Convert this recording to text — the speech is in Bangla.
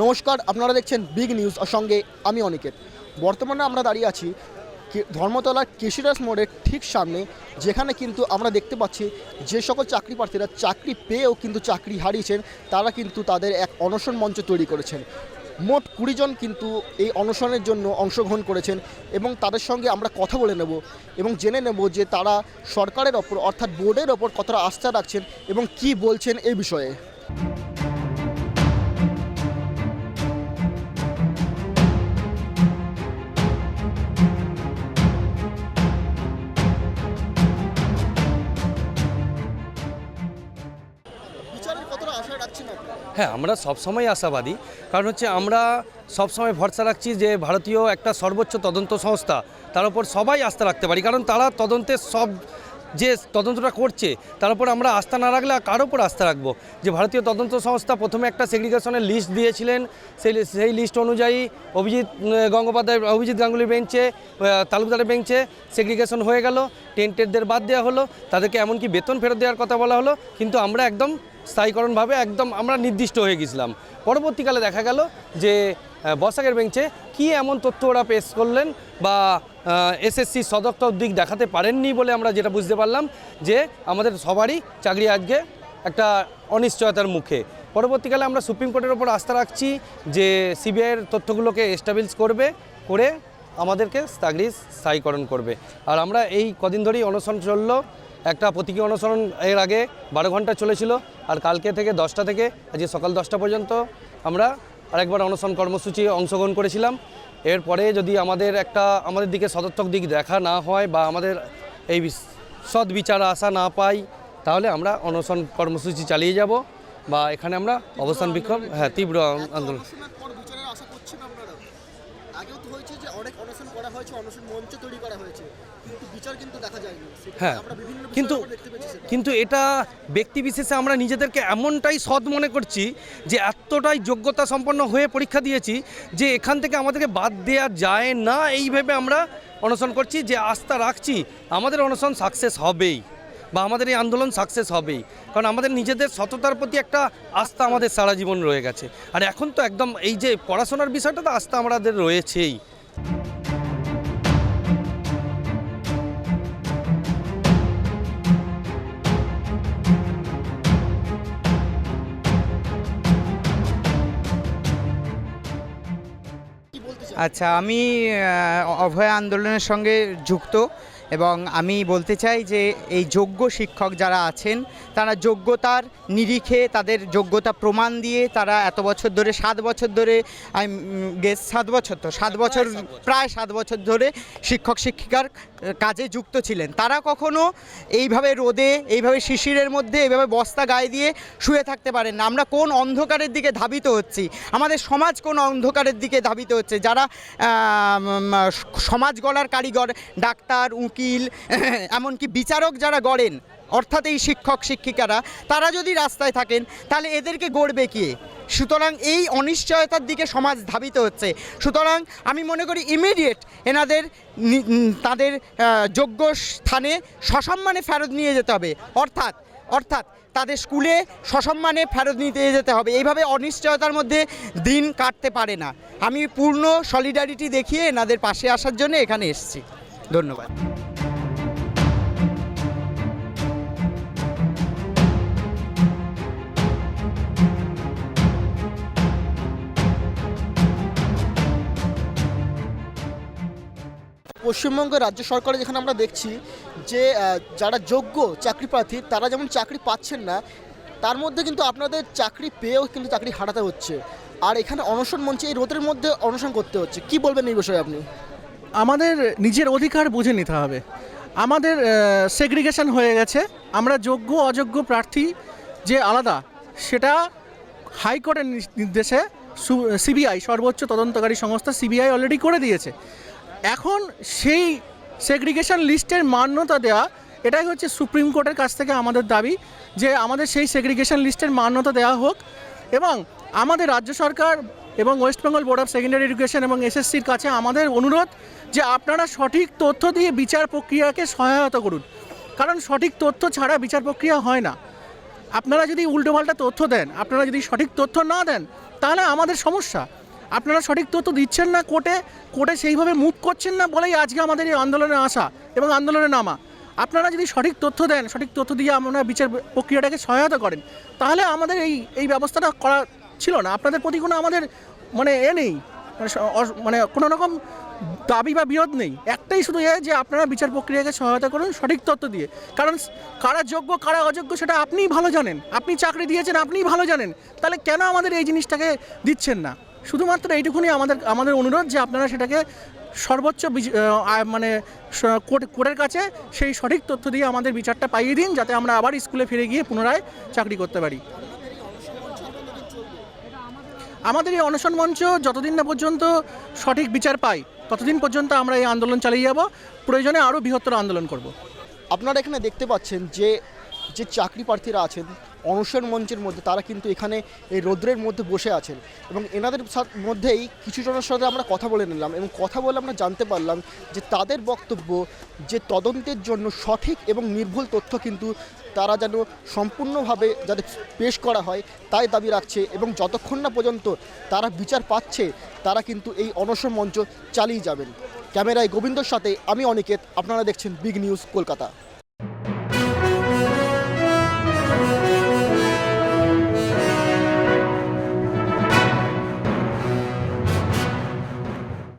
নমস্কার, আপনারা দেখছেন বিগ নিউজ আর সঙ্গে আমি অনিকেত। বর্তমানে আমরা দাঁড়িয়ে আছি ধর্মতলার কেশিদাস মোড়ের ঠিক সামনে, যেখানে কিন্তু আমরা দেখতে পাচ্ছি যে সকল চাকরি প্রার্থীরা চাকরি পেয়েও কিন্তু চাকরি হারিয়েছেন, তারা কিন্তু তাদের এক অনশন মঞ্চ তৈরি করেছেন। মোট 20 জন কিন্তু এই অনশনের জন্য অংশগ্রহণ করেছেন এবং তাদের সঙ্গে আমরা কথা বলে নেব এবং জেনে নেব যে তারা সরকারের ওপর অর্থাৎ বোর্ডের ওপর কতটা আস্থা রাখছেন এবং কি বলছেন এই বিষয়ে। হ্যাঁ, আমরা সবসময় আশাবাদী। কারণ হচ্ছে আমরা সবসময় ভরসা রাখছি যে ভারতীয় একটা সর্বোচ্চ তদন্ত সংস্থা, তার উপর সবাই আস্থা রাখতে পারি। কারণ তারা তদন্তের সব যে তদন্তটা করছে তার উপর আমরা আস্থা না রাখলে কার উপর আস্থা রাখবো? যে ভারতীয় তদন্ত সংস্থা প্রথমে একটা সেগ্রিগেশনের লিস্ট দিয়েছিলেন, সেই লিস্ট অনুযায়ী অভিজিৎ গাঙ্গুলির বেঞ্চে, তালুকদারের বেঞ্চে সেগ্রিগেশন হয়ে গেল। টেন্টেডদের বাদ দেওয়া হলো, তাদেরকে এমনকি বেতন ফেরত দেওয়ার কথা বলা হলো, কিন্তু আমরা একদম স্থায়ীকরণভাবে আমরা নির্দিষ্ট হয়ে গেছিলাম। পরবর্তীকালে দেখা গেল যে বসাকের বেঞ্চে কি এমন তথ্য ওরা পেশ করলেন বা এসএসসি সদর্থক দিক দেখাতে পারেননি বলে আমরা যেটা বুঝতে পারলাম যে আমাদের সবারই চাকরি আজকে একটা অনিশ্চয়তার মুখে। পরবর্তীকালে আমরা সুপ্রিম কোর্টের ওপর আস্থা রাখছি যে সিবিআইয়ের তথ্যগুলোকে এস্টাবলিশ করে আমাদেরকে চাকরি স্থায়ীকরণ করবে। আর আমরা এই কদিন ধরেই অনশন চললো। একটা প্রতীকী অনশন এর আগে 12 ঘন্টা চলেছিল, আর কালকে থেকে 10টা থেকে আজকে সকাল 10টা পর্যন্ত আমরা আরেকবার অনশন কর্মসূচি অংশগ্রহণ করেছিলাম। এরপরে যদি আমাদের দিকে সদর্থক দিক দেখা না হয় বা আমাদের এই সৎ বিচার আশা না পাই, তাহলে আমরা অনশন কর্মসূচি চালিয়ে যাব বা এখানে আমরা অবস্থান বিক্ষোভ তীব্র আন্দোলন। হ্যাঁ, কিন্তু এটা ব্যক্তিবিশেষে আমরা নিজেদেরকে এমনটাই সৎ মনে করছি যে এতটাই যোগ্যতা সম্পন্ন হয়ে পরীক্ষা দিয়েছি যে এখান থেকে আমাদেরকে বাদ দেওয়া যায় না। এইভাবে আমরা অনশন করছি যে আস্থা রাখছি আমাদের অনশন সাকসেস হবেই বা আমাদের এই আন্দোলন সাকসেস হবেই। কারণ আমাদের নিজেদের সততার প্রতি একটা আস্থা আমাদের সারা জীবন রয়ে গেছে। আর এখন তো একদম এই যে পড়াশোনার বিষয়টা তো আস্থা আমাদের রয়েছেই। আচ্ছা, আমি অভয় আন্দোলনের সঙ্গে যুক্ত এবং আমি বলতে চাই যে এই যোগ্য শিক্ষক যারা আছেন তারা যোগ্যতার নিরিখে তাদের যোগ্যতা প্রমাণ দিয়ে তারা এত বছর ধরে 7 বছর ধরে প্রায় 7 বছর ধরে শিক্ষক শিক্ষিকার কাজে যুক্ত ছিলেন। তারা কখনো এইভাবে রোদে, এইভাবে শিশিরের মধ্যে এইভাবে বস্তা গায়ে দিয়ে শুয়ে থাকতে পারেন না। আমরা কোন অন্ধকারের দিকে ধাবিত হচ্ছি, আমাদের সমাজ কোন অন্ধকারের দিকে ধাবিত হচ্ছে? যারা সমাজ গড়ার কারিগর, ডাক্তার, উকিল, এমনকি বিচারক যারা গড়েন, অর্থাৎ এই শিক্ষক শিক্ষিকারা, তারা যদি রাস্তায় থাকেন তাহলে এদেরকে গড়বে কে? সুতরাং এই অনিশ্চয়তার দিকে সমাজ ধাবিত হচ্ছে। সুতরাং আমি মনে করি ইমিডিয়েট এনাদের তাদের যোগ্য স্থানে সসম্মানে ফেরত নিয়ে যেতে হবে, অর্থাৎ তাদের স্কুলে সসম্মানে ফেরত নিতে যেতে হবে। এইভাবে অনিশ্চয়তার মধ্যে দিন কাটতে পারে না। আমি পূর্ণ সলিডারিটি দেখিয়ে এনাদের পাশে আসার জন্য এখানে এসেছি। ধন্যবাদ। পশ্চিমবঙ্গের রাজ্য সরকারে যেখানে আমরা দেখছি যে যারা যোগ্য চাকরি প্রার্থী তারা যেমন চাকরি পাচ্ছেন না, তার মধ্যে কিন্তু আপনাদের চাকরি পেয়েও কিন্তু চাকরি হারাতে হচ্ছে। আর এখানে অনশন মঞ্চে এই রোদের মধ্যে অনশন করতে হচ্ছে। কি বলবেন এই বিষয়ে আপনি? আমাদের নিজের অধিকার বুঝে নিতে হবে। আমাদের সেগ্রিগেশন হয়ে গেছে। আমরা যোগ্য অযোগ্য প্রার্থী যে আলাদা, সেটা হাইকোর্টের নির্দেশে সিবিআই, সর্বোচ্চ তদন্তকারী সংস্থা সিবিআই অলরেডি করে দিয়েছে। এখন সেই সেগ্রিগেশন লিস্টের মান্যতা দেওয়া, এটাই হচ্ছে সুপ্রিম কোর্টের কাছ থেকে আমাদের দাবি যে আমাদের সেই সেগ্রিগেশন লিস্টের মান্যতা দেওয়া হোক। এবং আমাদের রাজ্য সরকার এবং West Bengal board of secondary education এবং এসএসসির কাছে আমাদের অনুরোধ যে আপনারা সঠিক তথ্য দিয়ে বিচার প্রক্রিয়াকে সহায়তা করুন। কারণ সঠিক তথ্য ছাড়া বিচার প্রক্রিয়া হয় না। আপনারা যদি উল্টোপাল্টা তথ্য দেন, আপনারা যদি সঠিক তথ্য না দেন, তাহলে আমাদের সমস্যা। আপনারা সঠিক তথ্য দিচ্ছেন না, কোর্টে সেইভাবে মুভ করছেন না বলেই আজকে আমাদের এই আন্দোলনে আসা এবং আন্দোলনে নামা। আপনারা যদি সঠিক তথ্য দেন, সঠিক তথ্য দিয়ে আমরা বিচার প্রক্রিয়াটাকে সহায়তা করেন, তাহলে আমাদের এই ব্যবস্থাটা করা ছিল না। আপনাদের প্রতি কোনো আমাদের মানে নেই, মানে কোনো রকম দাবি বা বিরোধ নেই। একটাই শুধু যে আপনারা বিচার প্রক্রিয়াকে সহায়তা করুন সঠিক তথ্য দিয়ে। কারণ কারা যোগ্য কারা অযোগ্য সেটা আপনিই ভালো জানেন, আপনি চাকরি দিয়েছেন, আপনিই ভালো জানেন। তাহলে কেন আমাদের এই জিনিসটাকে দিচ্ছেন না? শুধুমাত্র এইটুকুনি আমাদের অনুরোধ যে আপনারা সেটাকে সর্বোচ্চ মানে কোর্টের কাছে সেই সঠিক তথ্য দিয়ে আমাদের বিচারটা পাইয়ে দিন, যাতে আমরা আবার স্কুলে ফিরে গিয়ে পুনরায় চাকরি করতে পারি। আমাদের এই অনশন মঞ্চ যতদিন না পর্যন্ত সঠিক বিচার পাই, ততদিন পর্যন্ত আমরা এই আন্দোলন চালিয়ে যাব। প্রয়োজনে আরও বৃহত্তর আন্দোলন করব। আপনারা এখানে দেখতে পাচ্ছেন যে চাকরি প্রার্থীরা আছেন অনশন মঞ্চের মধ্যে, তারা কিন্তু এখানে এই রৌদ্রের মধ্যে বসে আছেন এবং এনাদের মধ্যেই কিছু জনের সাথে আমরা কথা বলে নিলাম এবং কথা বলে আমরা জানতে পারলাম যে তাদের বক্তব্য যে তদন্তের জন্য সঠিক এবং নির্ভুল তথ্য কিন্তু তারা যেন সম্পূর্ণভাবে যাতে পেশ করা হয় তাই দাবি রাখছে এবং যতক্ষণ না পর্যন্ত তারা বিচার পাচ্ছে তারা কিন্তু এই অনশন মঞ্চ চালিয়ে যাবেন। ক্যামেরায় গোবিন্দর সাথে আমি অনিকেত, আপনারা দেখছেন বিগ নিউজ কলকাতা।